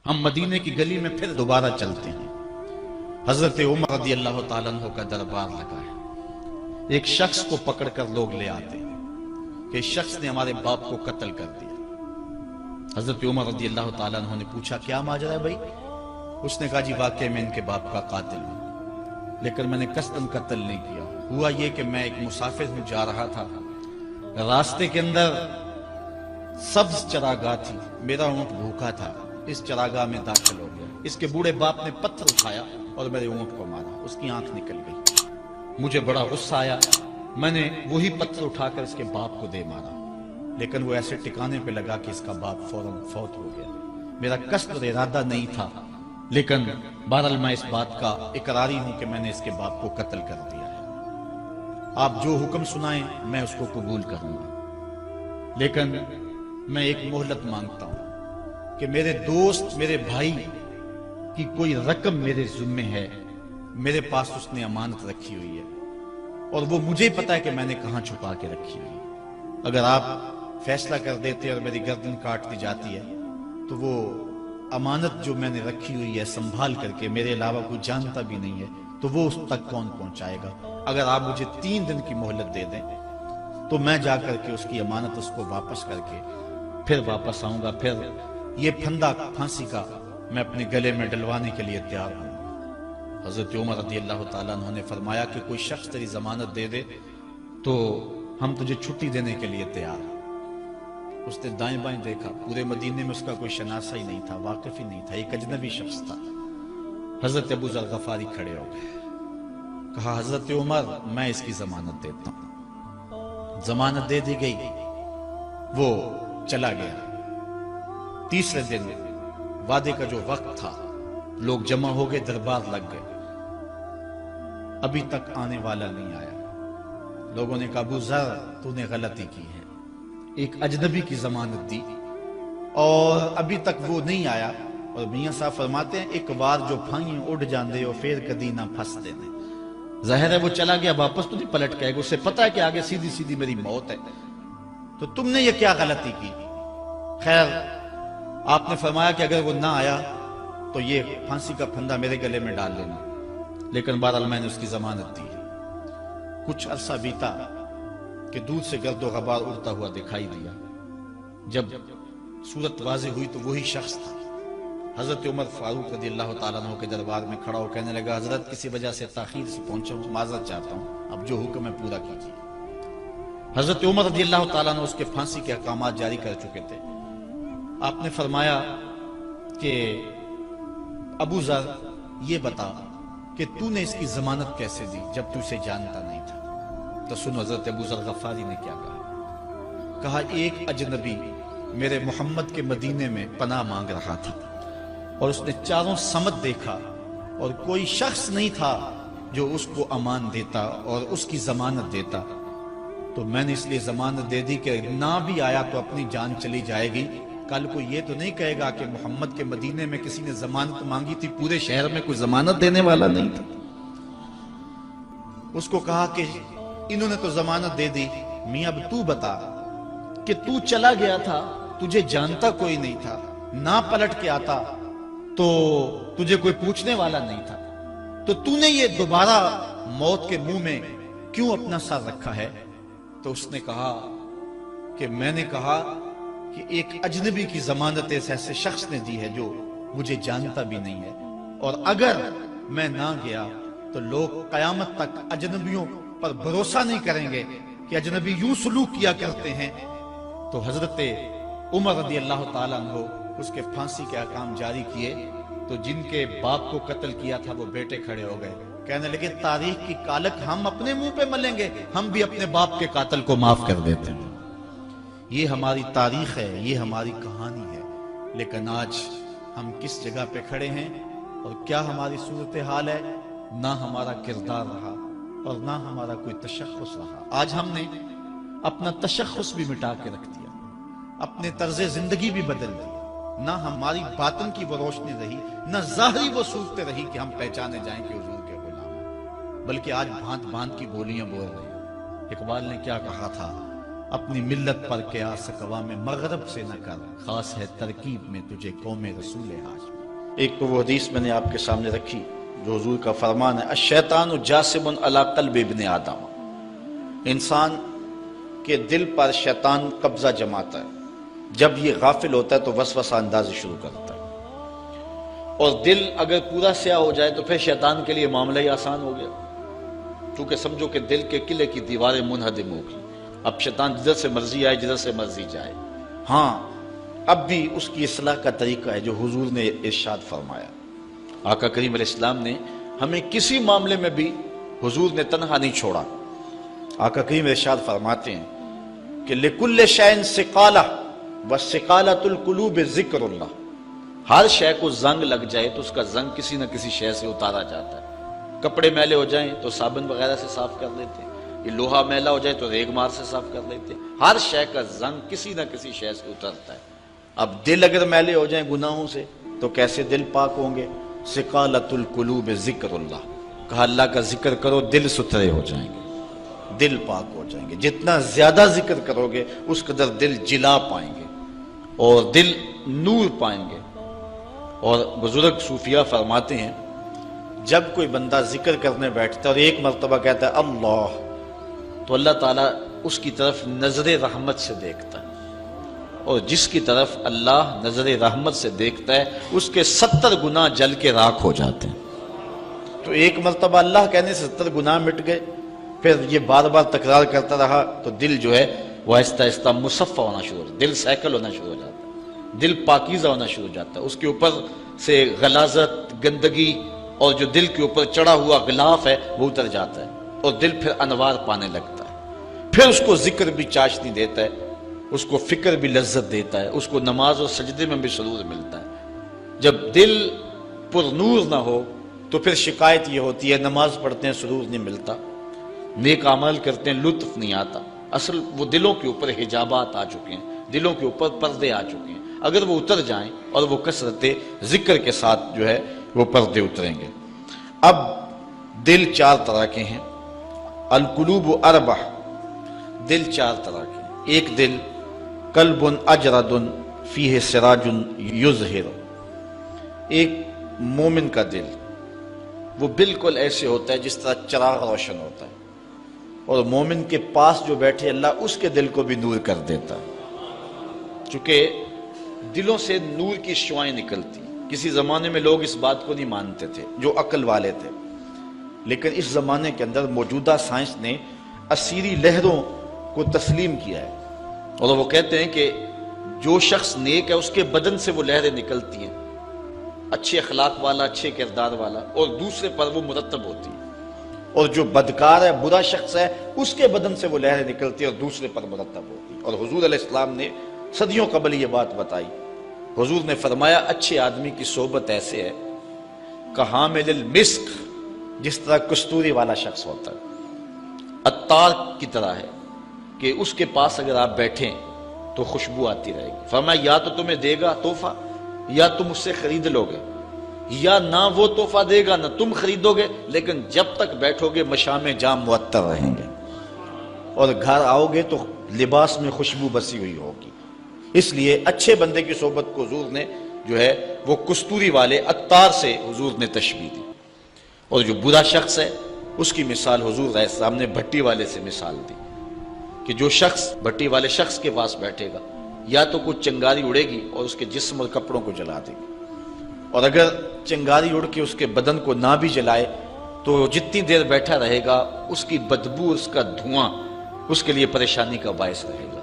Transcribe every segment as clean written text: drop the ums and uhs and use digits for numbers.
ہم مدینے کی گلی میں پھر دوبارہ چلتے ہیں۔ حضرت عمر رضی اللہ تعالیٰ عنہ کا دربار لگا ہے۔ ایک شخص کو پکڑ کر لوگ لے آتے ہیں کہ اس شخص نے ہمارے باپ کو قتل کر دیا۔ حضرت عمر رضی اللہ تعالیٰ عنہ نے پوچھا کیا ماجرا ہے بھائی؟ اس نے کہا جی واقعی میں ان کے باپ کا قاتل ہوں، لیکن میں نے قصداً قتل نہیں کیا۔ ہوا یہ کہ میں ایک مسافر ہوں، جا رہا تھا، راستے کے اندر سبز چراگاہ تھی، میرا اونٹ بھوکا تھا، اس چراگاہ میں داخل ہو گیا۔ اس کے بوڑھے باپ نے پتھر اٹھایا اور میرے اونٹ کو مارا، اس کی آنکھ نکل گئی۔ مجھے بڑا غصہ آیا، میں نے وہی پتھر اٹھا کر اس کے باپ کو دے مارا، لیکن وہ ایسے ٹکانے پہ لگا کہ اس کا باپ فوراً فوت ہو گیا۔ میرا قصد اور ارادہ نہیں تھا، لیکن بہرحال میں اس بات کا اقراری ہوں کہ میں نے اس کے باپ کو قتل کر دیا ہے۔ آپ جو حکم سنائیں میں اس کو قبول کروں گا، لیکن میں ایک مہلت مانگتا ہوں کہ میرے دوست، میرے بھائی کی کوئی رقم میرے ذمے ہے، میرے پاس اس نے امانت رکھی ہوئی ہے اور وہ مجھے پتا ہے کہ میں نے کہاں چھپا کے رکھی ہوئی ہے۔ اگر آپ فیصلہ کر دیتے اور میری گردن کاٹ دی جاتی ہے تو وہ امانت جو میں نے رکھی ہوئی ہے سنبھال کر کے، میرے علاوہ کوئی جانتا بھی نہیں ہے، تو وہ اس تک کون پہنچائے گا؟ اگر آپ مجھے 3 دن کی مہلت دے دیں تو میں جا کر کے اس کی امانت اس کو واپس کر کے پھر واپس آؤں گا، پھر یہ پھندا پھانسی کا میں اپنے گلے میں ڈلوانے کے لیے تیار ہوں۔ حضرت عمر رضی اللہ تعالیٰ عنہ نے فرمایا کہ کوئی شخص تیری ضمانت دے دے تو ہم تجھے چھٹی دینے کے لیے تیار ہیں۔ اس نے دائیں بائیں دیکھا، پورے مدینے میں اس کا کوئی شناسہ ہی نہیں تھا، واقف ہی نہیں تھا، ایک اجنبی شخص تھا۔ حضرت ابو ذر غفاری کھڑے ہو گئے، کہا حضرت عمر میں اس کی ضمانت دیتا ہوں۔ ضمانت دے دی گئی، وہ چلا گیا۔ تیسرے دن وعدے کا جو وقت تھا، لوگ جمع ہو گئے، دربار لگ گئے، ابھی تک آنے والا نہیں آیا۔ لوگوں نے کہا ابو ذر تو نے غلطی کی ہے، ایک اجنبی کی ضمانت دی اور ابھی تک وہ نہیں آیا، اور میاں صاحب فرماتے ہیں ایک بار جو پھائیں اڑ جاندے ہو پھر کدی نہ پھنستے نے۔ ظاہر ہے وہ چلا گیا، واپس تو نہیں پلٹ کے گا، اسے پتا ہے کہ آگے سیدھی سیدھی میری موت ہے، تو تم نے یہ کیا غلطی کی؟ خیر آپ نے فرمایا کہ اگر وہ نہ آیا تو یہ پھانسی کا پھندا میرے گلے میں ڈال لینا، لیکن بہرحال میں نے اس کی ضمانت دی۔ کچھ عرصہ بیتا کہ دور سے گرد و غبار اڑتا ہوا دکھائی دیا۔ جب صورت واضح ہوئی تو وہی شخص تھا۔ حضرت عمر فاروق رضی اللہ تعالیٰ عنہ کے دربار میں کھڑا ہو کہنے لگا حضرت کسی وجہ سے تاخیر سے پہنچا ہوں، معذرت چاہتا ہوں، اب جو حکم ہے پورا کیجیے۔ حضرت عمر رضی اللہ تعالیٰ عنہ اس کے پھانسی کے احکامات جاری کر چکے تھے۔ آپ نے فرمایا کہ ابو ذر یہ بتا کہ تو نے اس کی ضمانت کیسے دی جب تو اسے جانتا نہیں تھا؟ تو سنو حضرت ابو ذر غفاری نے کیا کہا۔ کہا ایک اجنبی میرے محمد کے مدینے میں پناہ مانگ رہا تھا اور اس نے چاروں سمت دیکھا اور کوئی شخص نہیں تھا جو اس کو امان دیتا اور اس کی ضمانت دیتا، تو میں نے اس لیے ضمانت دے دی کہ نہ بھی آیا تو اپنی جان چلی جائے گی، کل کو یہ تو نہیں کہے گا کہ محمد کے مدینے میں کسی نے ضمانت مانگی تھی، پورے شہر میں کوئی ضمانت دینے والا نہیں تھا۔ اس کو کہا کہ انہوں نے تو ضمانت دے دی، میاں اب تو بتا کہ تو چلا گیا تھا، تجھے جانتا کوئی نہیں تھا، نہ پلٹ کے آتا تو تجھے کوئی پوچھنے والا نہیں تھا، تو تو نے یہ دوبارہ موت کے منہ میں کیوں اپنا سر رکھا ہے؟ تو اس نے کہا کہ میں نے کہا کہ ایک اجنبی کی ضمانت ایسے شخص نے دی ہے جو مجھے جانتا بھی نہیں ہے، اور اگر میں نہ گیا تو لوگ قیامت تک اجنبیوں پر بھروسہ نہیں کریں گے کہ اجنبی یوں سلوک کیا کرتے ہیں۔ تو حضرت عمر رضی اللہ تعالیٰ عنہ اس کے پھانسی کے احکام جاری کیے، تو جن کے باپ کو قتل کیا تھا وہ بیٹے کھڑے ہو گئے، کہنے لگے تاریخ کی کالک ہم اپنے منہ پہ ملیں گے، ہم بھی اپنے باپ کے قاتل کو معاف کر دیتے ہیں۔ یہ ہماری تاریخ ہے، یہ ہماری کہانی ہے، لیکن آج ہم کس جگہ پہ کھڑے ہیں اور کیا ہماری صورتحال ہے؟ نہ ہمارا کردار رہا اور نہ ہمارا کوئی تشخص رہا۔ آج ہم نے اپنا تشخص بھی مٹا کے رکھ دیا، اپنے طرز زندگی بھی بدل دی، نہ ہماری باطن کی وہ روشنی رہی، نہ ظاہری وہ صورت رہی کہ ہم پہچانے جائیں کہ حضور کے غلام ہیں، بلکہ آج بھانت بھانت کی بولیاں بول رہے ہیں۔ اقبال نے کیا کہا تھا اپنی ملت پر قیاس اقوام مغرب سے نہ کر، خاص ہے ترکیب میں تجھے قوم رسول ہاشم۔ ایک تو وہ حدیث میں نے آپ کے سامنے رکھی جو حضور کا فرمان ہے، الشیطان جاسم علی قلب ابن آدم، انسان کے دل پر شیطان قبضہ جماتا ہے، جب یہ غافل ہوتا ہے تو وسوسہ اندازی شروع کرتا ہے، اور دل اگر پورا سیاہ ہو جائے تو پھر شیطان کے لیے معاملہ ہی آسان ہو گیا، کیونکہ سمجھو کہ دل کے قلعے کی دیواریں منہدم ہو گئی، اب شیطان جدھر سے مرضی آئے جدھر سے مرضی جائے۔ ہاں اب بھی اس کی اصلاح کا طریقہ ہے جو حضور نے ارشاد فرمایا۔ آقا کریم علیہ السلام نے ہمیں کسی معاملے میں بھی حضور نے تنہا نہیں چھوڑا۔ آقا کریم ارشاد فرماتے ہیں کہ لِكُلِّ شَيْءٍ سِقَالَةٌ وَسِقَالَةُ الْقُلُوبِ ذِكْرُ اللَّهِ، ہر شے کو زنگ لگ جائے تو اس کا زنگ کسی نہ کسی شے سے اتارا جاتا ہے۔ کپڑے میلے ہو جائیں تو صابن وغیرہ سے صاف کر لیتے ہیں، یہ لوہا میلا ہو جائے تو ریگ مار سے صاف کر لیتے ہیں، ہر شے کا زنگ کسی نہ کسی شے سے اترتا ہے۔ اب دل اگر میلے ہو جائیں گناہوں سے تو کیسے دل پاک ہوں گے؟ سقالۃ القلوب ذکر اللہ، کہا اللہ کا ذکر کرو دل ستھرے ہو جائیں گے، دل پاک ہو جائیں گے۔ جتنا زیادہ ذکر کرو گے اس قدر دل جلا پائیں گے اور دل نور پائیں گے۔ اور بزرگ صوفیاء فرماتے ہیں جب کوئی بندہ ذکر کرنے بیٹھتا ہے اور ایک مرتبہ کہتا ہے اللہ، تو اللہ تعالیٰ اس کی طرف نظر رحمت سے دیکھتا ہے، اور جس کی طرف اللہ نظر رحمت سے دیکھتا ہے اس کے 70 گناہ جل کے راکھ ہو جاتے ہیں۔ تو ایک مرتبہ اللہ کہنے سے 70 گناہ مٹ گئے، پھر یہ بار بار تکرار کرتا رہا تو دل جو ہے وہ آہستہ آہستہ مصفہ ہونا شروع ہو جاتا ہے، دل سیکل ہونا شروع ہو جاتا ہے، دل پاکیزہ ہونا شروع ہو جاتا ہے، اس کے اوپر سے غلاظت، گندگی اور جو دل کے اوپر چڑھا ہوا غلاف ہے وہ اتر جاتا ہے، اور دل پھر انوار پانے لگتا ہے، پھر اس کو ذکر بھی چاشنی دیتا ہے، اس کو فکر بھی لذت دیتا ہے، اس کو نماز اور سجدے میں بھی سرور ملتا ہے۔ جب دل پر نور نہ ہو تو پھر شکایت یہ ہوتی ہے نماز پڑھتے ہیں سرور نہیں ملتا، نیک عمل کرتے ہیں لطف نہیں آتا۔ اصل وہ دلوں کے اوپر حجابات آ چکے ہیں، دلوں کے اوپر پردے آ چکے ہیں، اگر وہ اتر جائیں اور وہ کثرت ذکر کے ساتھ جو ہے وہ پردے اتریں گے۔ اب دل 4 طرح کے ہیں، القلوب اربع، دل 4 طرح کے ہیں۔ ایک دل قلب اجرد فیہ سراج یظہر، ایک مومن کا دل وہ بالکل ایسے ہوتا ہے جس طرح چراغ روشن ہوتا ہے، اور مومن کے پاس جو بیٹھے اللہ اس کے دل کو بھی نور کر دیتا ہے، چونکہ دلوں سے نور کی شعائیں نکلتی۔ کسی زمانے میں لوگ اس بات کو نہیں مانتے تھے جو عقل والے تھے، لیکن اس زمانے کے اندر موجودہ سائنس نے اسیری لہروں کو تسلیم کیا ہے، اور وہ کہتے ہیں کہ جو شخص نیک ہے اس کے بدن سے وہ لہریں نکلتی ہیں، اچھے اخلاق والا، اچھے کردار والا، اور دوسرے پر وہ مرتب ہوتی ہیں، اور جو بدکار ہے، برا شخص ہے، اس کے بدن سے وہ لہریں نکلتی ہیں اور دوسرے پر مرتب ہوتی ہیں۔ اور حضور علیہ السلام نے صدیوں قبل یہ بات بتائی۔ حضور نے فرمایا اچھے آدمی کی صحبت ایسے ہے کحامل المسک، جس طرح کستوری والا شخص ہوتا ہے، عطار کی طرح ہے کہ اس کے پاس اگر آپ بیٹھیں تو خوشبو آتی رہے گی۔ فرمایا یا تو تمہیں دے گا تحفہ، یا تم اس سے خرید لو گے، یا نہ وہ تحفہ دے گا نہ تم خریدو گے، لیکن جب تک بیٹھو گے مشام جام معطر رہیں گے، اور گھر آؤ گے تو لباس میں خوشبو بسی ہوئی ہوگی۔ اس لیے اچھے بندے کی صحبت کو حضور نے جو ہے وہ کستوری والے عطار سے حضور نے تشبیہ دی، اور جو برا شخص ہے اس کی مثال حضور علیہ السلام نے بھٹی والے سے مثال دی کہ جو شخص بھٹی والے شخص کے پاس بیٹھے گا یا تو کچھ چنگاری اڑے گی اور اس کے جسم اور کپڑوں کو جلا دے گی، اور اگر چنگاری اڑ کے اس کے بدن کو نہ بھی جلائے تو جتنی دیر بیٹھا رہے گا اس کی بدبو، اس کا دھواں اس کے لیے پریشانی کا باعث رہے گا۔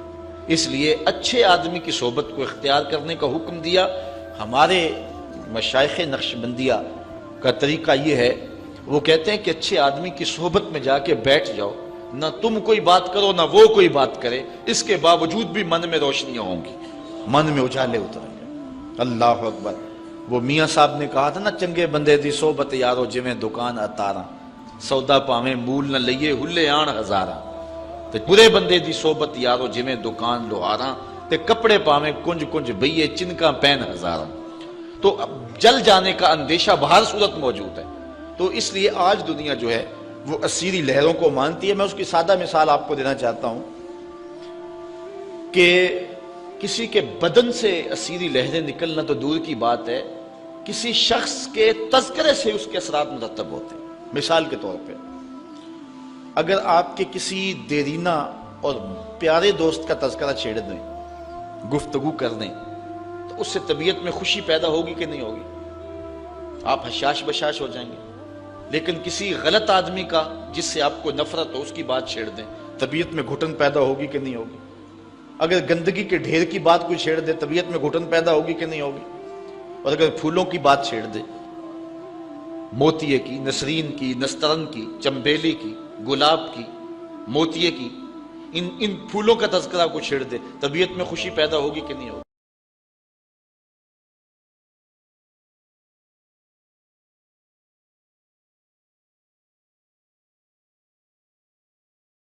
اس لیے اچھے آدمی کی صحبت کو اختیار کرنے کا حکم دیا۔ ہمارے مشائخ نقشبندیہ کا طریقہ یہ ہے، وہ کہتے ہیں کہ اچھے آدمی کی صحبت میں جا کے بیٹھ جاؤ، نہ تم کوئی بات کرو نہ وہ کوئی بات کرے، اس کے باوجود بھی من میں روشنیاں ہوں گی، من میں اجالے اتریں گے۔ اللہ اکبر۔ وہ میاں صاحب نے کہا تھا نا، چنگے بندے دی صحبت یارو جویں دکان اتاراں، سودا پاویں مول نہ لئیے ہلے آن ہزاراں، تے برے بندے دی صحبت یارو جویں دکان لوہاراں، تے کپڑے پاویں کنج کنج بئیے چنکاں پین ہزاراں۔ تو اب جل جانے کا اندیشہ بہر صورت موجود ہے، تو اس لیے آج دنیا جو ہے وہ اسیری لہروں کو مانتی ہے۔ میں اس کی سادہ مثال آپ کو دینا چاہتا ہوں کہ کسی کے بدن سے اسیری لہریں نکلنا تو دور کی بات ہے، کسی شخص کے تذکرے سے اس کے اثرات مرتب ہوتے ہیں۔ مثال کے طور پہ اگر آپ کے کسی دیرینہ اور پیارے دوست کا تذکرہ چھیڑ دیں، گفتگو کر دیں، تو اس سے طبیعت میں خوشی پیدا ہوگی کہ نہیں ہوگی؟ آپ حشاش بشاش ہو جائیں گے۔ لیکن کسی غلط آدمی کا جس سے آپ کو نفرت ہو، اس کی بات چھیڑ دیں، طبیعت میں گھٹن پیدا ہوگی کہ نہیں ہوگی؟ اگر گندگی کے ڈھیر کی بات کوئی چھیڑ دے، طبیعت میں گھٹن پیدا ہوگی کہ نہیں ہوگی؟ اور اگر پھولوں کی بات چھیڑ دے، موتیے کی، نسرین کی، نسترن کی، چمبیلی کی، گلاب کی، موتیے کی، ان پھولوں کا تذکرہ کو چھیڑ دے، طبیعت میں خوشی پیدا ہوگی کہ نہیں ہوگی؟